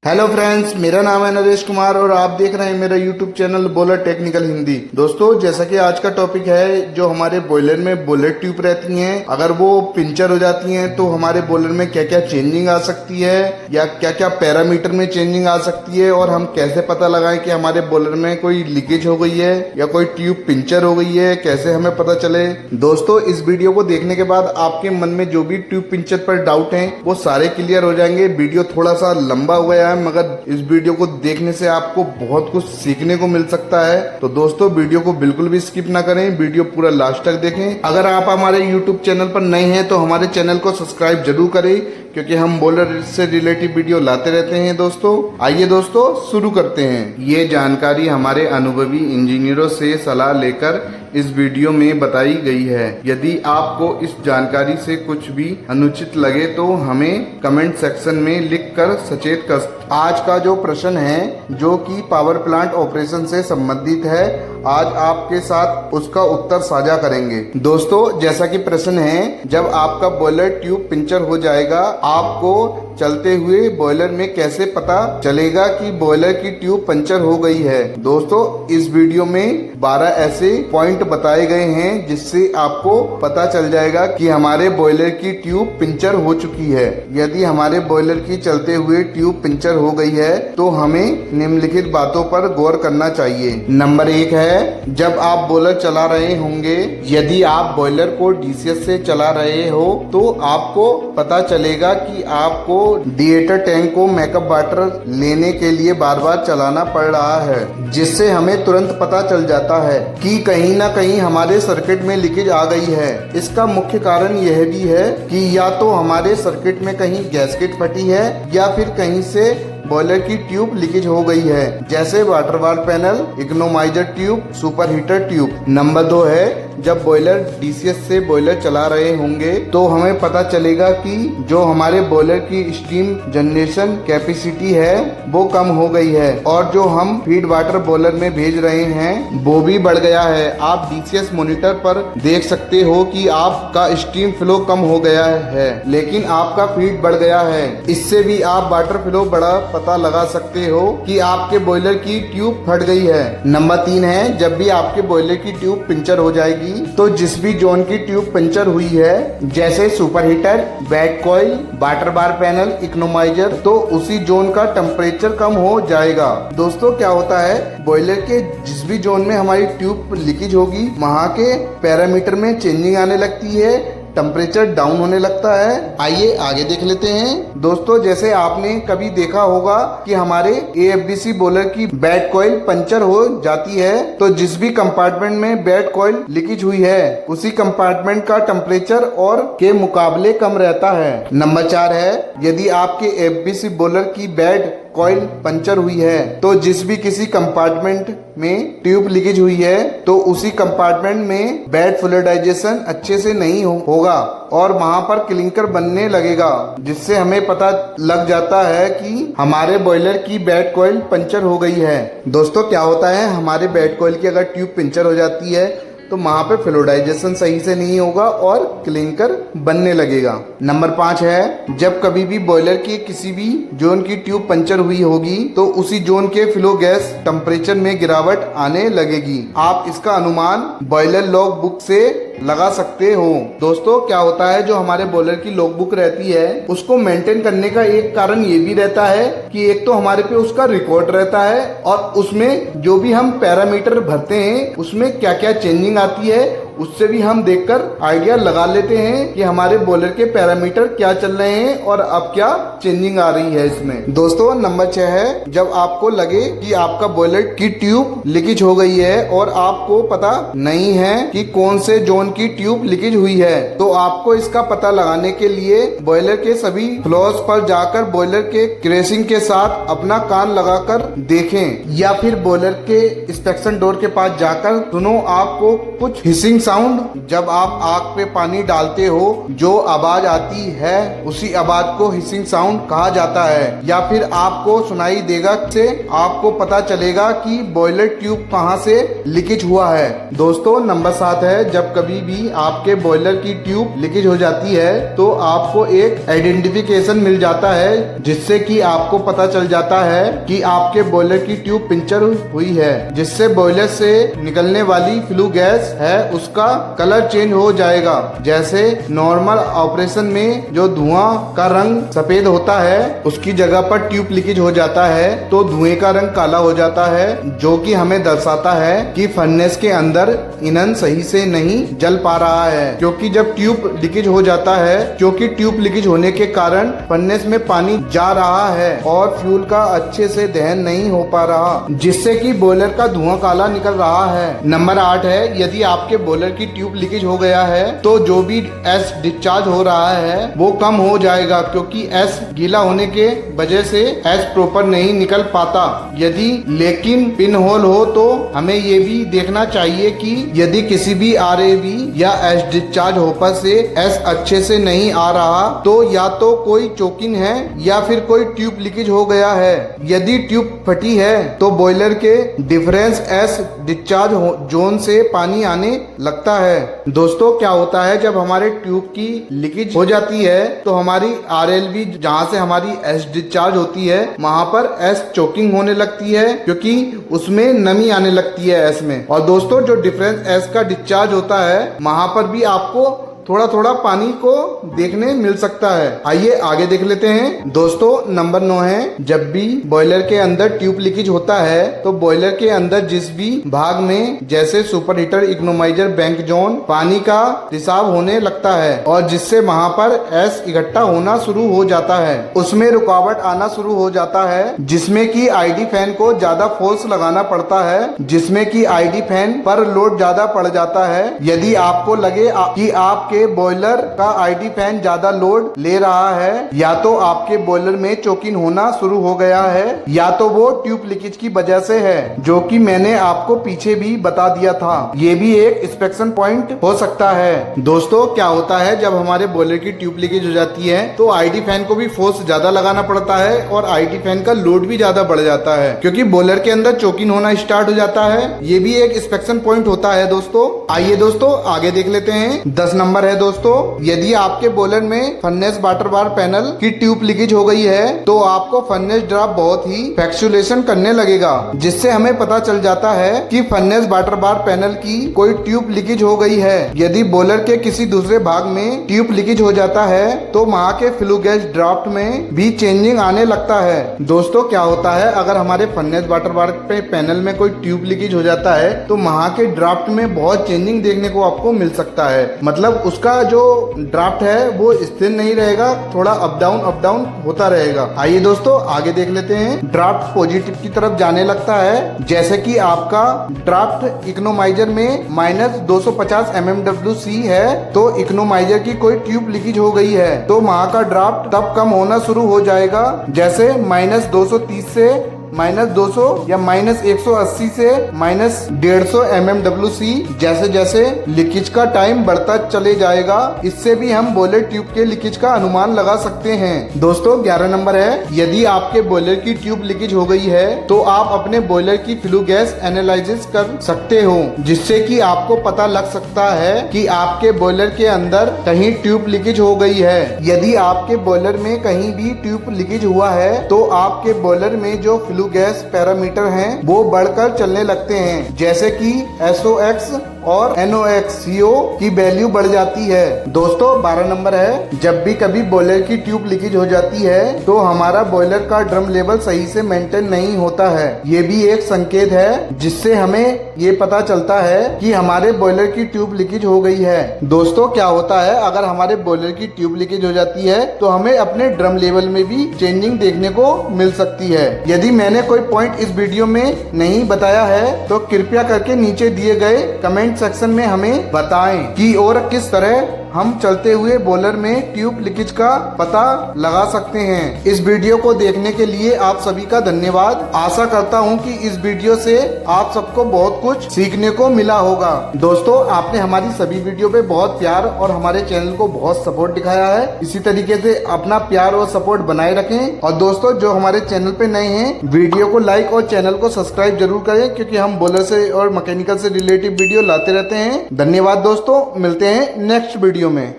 Hello friends, मेरा नाम है नरेश कुमार और आप देख रहे हैं मेरा YouTube channel boiler technical Hindi. दोस्तों, जैसा कि आज का टॉपिक है, जो हमारे बॉयलर में बॉयलर ट्यूब रहती हैं, अगर वो पंचर हो जाती हैं तो हमारे बॉयलर में क्या क्या चेंजिंग आ सकती है या क्या क्या पैरामीटर में चेंजिंग आ सकती है और हम कैसे पता लगाएं कि हमारे बॉयलर में कोई लीकेज हो गई है या कोई ट्यूब पंचर हो गई है, कैसे हमें पता चले। दोस्तों, इस वीडियो को देखने के बाद आपके मन में जो भी ट्यूब पंचर पर डाउट है वो सारे क्लियर हो जाएंगे। वीडियो थोड़ा सा लंबा हो गया है, मगर इस वीडियो को देखने से आपको बहुत कुछ सीखने को मिल सकता है। तो दोस्तों, वीडियो को बिल्कुल भी स्किप ना करें, वीडियो पूरा लास्ट तक देखें। अगर आप हमारे यूट्यूब चैनल पर नए हैं तो हमारे चैनल को सब्सक्राइब जरूर करें, क्योंकि हम बॉयलर से रिलेटेड वीडियो लाते रहते हैं। दोस्तों, आइए दोस्तों शुरू करते हैं। ये जानकारी हमारे अनुभवी इंजीनियरों से सलाह लेकर इस वीडियो में बताई गई है। यदि आपको इस जानकारी से कुछ भी अनुचित लगे तो हमें कमेंट सेक्शन में लिखकर सचेत कर। आज का जो प्रश्न है, जो कि पावर प्लांट ऑपरेशन से संबंधित है, आज आपके साथ उसका उत्तर साझा करेंगे। दोस्तों, जैसा कि प्रश्न है, जब आपका बॉयलर ट्यूब पंचर हो जाएगा, आपको चलते हुए बॉयलर में कैसे पता चलेगा कि बॉयलर की ट्यूब पंचर हो गई है। दोस्तों, इस वीडियो में 12 ऐसे पॉइंट बताए गए हैं जिससे आपको पता चल जाएगा कि हमारे बॉयलर की ट्यूब पंचर हो चुकी है। यदि हमारे बॉयलर की चलते हुए ट्यूब पंचर हो गई है तो हमें निम्नलिखित बातों पर गौर करना चाहिए। नंबर 1 है, जब आप बॉयलर चला रहे होंगे, यदि आप बॉयलर को डीसीएस से चला रहे हो तो आपको पता चलेगा कि आपको डिएटर टैंक को मैकअप वाटर लेने के लिए बार बार चलाना पड़ रहा है, जिससे हमें तुरंत पता चल जाता है कि कहीं ना कहीं हमारे सर्किट में लीकेज आ गई है। इसका मुख्य कारण यह भी है कि या तो हमारे सर्किट में कहीं गैसकेट फटी है या फिर कहीं से बॉयलर की ट्यूब लीकेज हो गई है, जैसे वाटर वाल panel, economiser tube, super heater tube. Number 2 है, जब बॉयलर डीसीएस से बॉयलर चला रहे होंगे तो हमें पता चलेगा कि जो हमारे बॉयलर की स्टीम जनरेशन कैपेसिटी है वो कम हो गई है और जो हम फीड वाटर बॉयलर में भेज रहे हैं वो भी बढ़ गया है। आप डीसीएस मॉनिटर पर देख सकते हो कि आपका स्टीम फ्लो कम हो गया है, लेकिन आपका फीड बढ़ गया है। इससे भी आप वाटर फ्लो बढ़ा पता लगा सकते हो कि आपके बॉयलर की ट्यूब फट गई है। नंबर 3 है, जब भी आपके बॉयलर की ट्यूब पंचर हो जाएगी तो जिस भी जोन की ट्यूब पंचर हुई है, जैसे super heater, bed coil, water bar panel, economiser, तो उसी जोन का टेम्परेचर कम हो जाएगा। दोस्तों, क्या होता है, बॉयलर के जिस भी जोन में हमारी ट्यूब लीकेज होगी वहाँ के पैरामीटर में चेंजिंग आने लगती है, टेम्परेचर डाउन होने लगता है। आइए आगे देख लेते हैं। दोस्तों, जैसे आपने कभी देखा होगा कि हमारे एएफडीसी बॉयलर की बेड कॉइल पंचर हो जाती है तो जिस भी कंपार्टमेंट में बेड कॉइल लीकेज हुई है उसी कंपार्टमेंट का टेम्परेचर और के मुकाबले कम रहता है। नंबर 4 है, यदि आपके एएफडीसी बॉयलर की बेड कॉइल पंचर हुई है तो जिस भी किसी कंपार्टमेंट में ट्यूब लीकेज हुई है तो उसी कंपार्टमेंट में बेड फ्लूइडाइजेशन अच्छे से नहीं होगा और वहां पर क्लिंकर बनने लगेगा, जिससे हमें पता लग जाता है कि हमारे बॉयलर की बेड कॉइल पंचर हो गई है। दोस्तों, क्या होता है, हमारे बेड कॉइल की अगर ट्यूब पंचर हो जाती है तो वहां पे फ्लूइडाइजेशन सही से नहीं होगा और क्लिंकर बनने लगेगा। नंबर 5 है, जब कभी भी बॉयलर के किसी भी जोन की ट्यूब पंचर हुई होगी तो उसी जोन के फ्लो गैस टेम्परेचर में गिरावट आने लगेगी। आप इसका अनुमान बॉयलर लॉग बुक से लगा सकते हो। दोस्तों, क्या होता है, जो हमारे बॉयलर की लॉग बुक रहती है उसको मेंटेन करने का एक कारण ये भी रहता है कि एक तो हमारे पे उसका रिकॉर्ड रहता है और उसमें जो भी हम पैरामीटर भरते हैं उसमें क्या क्या चेंजिंग आती है उससे भी हम देखकर आइडिया लगा लेते हैं कि हमारे बॉयलर के पैरामीटर क्या चल रहे हैं और अब क्या चेंजिंग आ रही है इसमें। दोस्तों, नंबर 6 है, जब आपको लगे कि आपका बॉयलर की ट्यूब लीकेज हो गई है और आपको पता नहीं है कि कौन से जोन की ट्यूब लीकेज हुई है, तो आपको इसका पता लगाने के लिए बॉयलर के सभी फ्लोर्स पर जाकर बॉयलर के क्रेसिंग के साथ अपना कान लगाकर देखें या फिर बॉयलर के इंस्पेक्शन डोर के पास जाकर सुनो, आपको कुछ हिसिंग साउंड, जब आप आग पे पानी डालते हो जो आवाज आती है उसी आवाज को हिसिंग साउंड कहा जाता है। या फिर आपको सुनाई देगा से आपको पता चलेगा कि बॉयलर ट्यूब कहां से लीकेज हुआ है। दोस्तों नंबर 7 है, जब कभी भी आपके बॉयलर की ट्यूब लीकेज हो जाती है तो आपको एक आइडेंटिफिकेशन मिल जाता है, जिससे कि आपको पता चल जाता है कि आपके बॉयलर की ट्यूब पंचर हुई है, जिससे बॉयलर से निकलने वाली फ्लू गैस है उसका कलर चेंज हो जाएगा। जैसे नॉर्मल ऑपरेशन में जो धुआं का रंग सफेद होता है उसकी जगह पर ट्यूब लीकेज हो जाता है तो धुएं का रंग काला हो जाता है, जो कि हमें दर्शाता है कि फर्नेस के अंदर ईंधन सही से नहीं जल पा रहा है। क्योंकि जब ट्यूब लीकेज हो जाता है, क्योंकि ट्यूब लीकेज होने के कारण फर्नेस में पानी जा रहा है और फ्यूल का अच्छे से दहन नहीं हो पा रहा, जिससे कि बॉयलर का धुआं काला निकल रहा है। नंबर 8 है, यदि आपके बॉयलर की ट्यूब लीकेज हो गया है तो जो भी एस डिस्चार्ज हो रहा है वो कम हो जाएगा, क्योंकि एस गीला होने के वजह से एस प्रॉपर नहीं निकल पाता। यदि लेकिन पिन होल हो तो हमें ये भी देखना चाहिए कि यदि किसी भी आरएवी या एस डिस्चार्ज होपर से एस अच्छे से नहीं आ रहा तो या तो कोई चोकिंग है या फिर कोई ट्यूब लीकेज हो गया है। यदि ट्यूब फटी है तो बॉयलर के डिफरेंस एस डिस्चार्ज जोन से पानी आने लगता है। दोस्तों क्या होता है, जब हमारे ट्यूब की लीकेज हो जाती है तो हमारी आरएलवी जहाँ से हमारी एस डिस्चार्ज होती है वहां पर एस चोकिंग होने लगती है, क्योंकि उसमें नमी आने लगती है एस में। और दोस्तों जो डिफरेंस एस का डिस्चार्ज होता है वहां पर भी आपको थोड़ा थोड़ा पानी को देखने मिल सकता है। आइए आगे देख लेते हैं। दोस्तों नंबर 9 है, जब भी बॉयलर के अंदर ट्यूब लीकेज होता है तो बॉयलर के अंदर जिस भी भाग में जैसे super heater, economiser, bank zone पानी का रिसाव होने लगता है और जिससे वहां पर एस इकट्ठा होना शुरू हो जाता है, उसमें रुकावट आना शुरू हो जाता है, जिसमें कि आईडी फैन को ज्यादा फोर्स लगाना पड़ता है, जिसमें कि आईडी फैन पर लोड ज्यादा पड़ जाता है। यदि आपको लगे कि आपके बॉयलर का आईडी फैन ज्यादा लोड ले रहा है, या तो आपके बॉयलर में चोकिंग होना शुरू हो गया है या तो वो ट्यूब लीकेज की वजह से है, जो कि मैंने आपको पीछे भी बता दिया था। ये भी एक इंस्पेक्शन पॉइंट हो सकता है। दोस्तों क्या होता है, जब हमारे बॉयलर की ट्यूब लीकेज हो जाती है तो आईडी फैन को भी फोर्स ज्यादा लगाना पड़ता है और आईडी फैन का लोड भी ज्यादा बढ़ जाता है, क्योंकि बॉयलर के अंदर चोकिंग होना स्टार्ट हो जाता है। ये भी एक इंस्पेक्शन पॉइंट होता है। दोस्तों आइए दोस्तों आगे देख लेते हैं। 10 नंबर है दोस्तों, यदि आपके बॉयलर में फर्नेस वाटर बार पैनल की ट्यूब लीकेज हो गई है तो आपको फर्नेस ड्रॉप बहुत ही फ्लैक्चुएशन करने लगेगा, जिससे हमें पता चल जाता है कि फर्नेस वाटर बार पैनल की कोई ट्यूब लीकेज हो गई है। यदि बॉयलर के किसी दूसरे भाग में ट्यूब लीकेज हो जाता है तो वहाँ के फ्लू गैस ड्राफ्ट में भी चेंजिंग आने लगता है। दोस्तों क्या होता है, अगर हमारे फर्नेस वाटर बार पे पैनल में कोई ट्यूब लीकेज हो जाता है तो वहाँ के ड्राफ्ट में बहुत चेंजिंग देखने को आपको मिल सकता है। मतलब उसका जो ड्राफ्ट है वो स्थिर नहीं रहेगा, थोड़ा अप डाउन होता रहेगा। आइए दोस्तों आगे देख लेते हैं। ड्राफ्ट पॉजिटिव की तरफ जाने लगता है, जैसे कि आपका ड्राफ्ट इकोनोमाइजर में -250 mmWc है तो इकोनोमाइजर की कोई ट्यूब लीकेज हो गई है तो वहाँ का ड्राफ्ट तब कम होना शुरू हो जाएगा, जैसे -230 से -200 या -180 से -150 mmWc। जैसे जैसे लीकेज का टाइम बढ़ता चले जाएगा, इससे भी हम बॉयलर ट्यूब के लीकेज का अनुमान लगा सकते हैं। दोस्तों 11 नंबर है, यदि आपके बॉयलर की ट्यूब लीकेज हो गई है तो आप अपने बॉयलर की फ्लू गैस एनालिसिस कर सकते हो, जिससे कि आपको पता लग सकता है कि आपके बॉयलर के अंदर कहीं ट्यूब लीकेज हो गई है। यदि आपके बॉयलर में कहीं भी ट्यूब लीकेज हुआ है तो आपके बॉयलर में जो फ्लू गैस पैरामीटर हैं वो बढ़कर चलने लगते हैं, जैसे कि SOx और NOx CO की वैल्यू बढ़ जाती है। दोस्तों 12 नंबर है, जब भी कभी बॉयलर की ट्यूब लीकेज हो जाती है तो हमारा बॉयलर का ड्रम लेवल सही से मेंटेन नहीं होता है। ये भी एक संकेत है जिससे हमें ये पता चलता है कि हमारे बॉयलर की ट्यूब लीकेज हो गई है। दोस्तों क्या होता है, अगर हमारे बॉयलर की ट्यूब लीकेज हो जाती है तो हमें अपने ड्रम लेवल में भी चेंजिंग देखने को मिल सकती है। यदि मैंने कोई पॉइंट इस वीडियो में नहीं बताया है तो कृपया करके नीचे दिए गए कमेंट सेक्शन में हमें बताएं कि और किस तरह हम चलते हुए बॉयलर में ट्यूब लीकेज का पता लगा सकते हैं। इस वीडियो को देखने के लिए आप सभी का धन्यवाद। आशा करता हूं कि इस वीडियो से आप सबको बहुत कुछ सीखने को मिला होगा। दोस्तों, आपने हमारी सभी वीडियो पे बहुत प्यार और हमारे चैनल को बहुत सपोर्ट दिखाया है। इसी तरीके से अपना प्यार और सपोर्ट बनाए रखें। और दोस्तों, जो हमारे चैनल पे नए हैं, वीडियो को लाइक और चैनल को सब्सक्राइब जरूर करें, क्योंकि हम बॉयलर से और मैकेनिकल से रिलेटेड वीडियो लाते रहते हैं। धन्यवाद दोस्तों, मिलते हैं नेक्स्ट वीडियो में।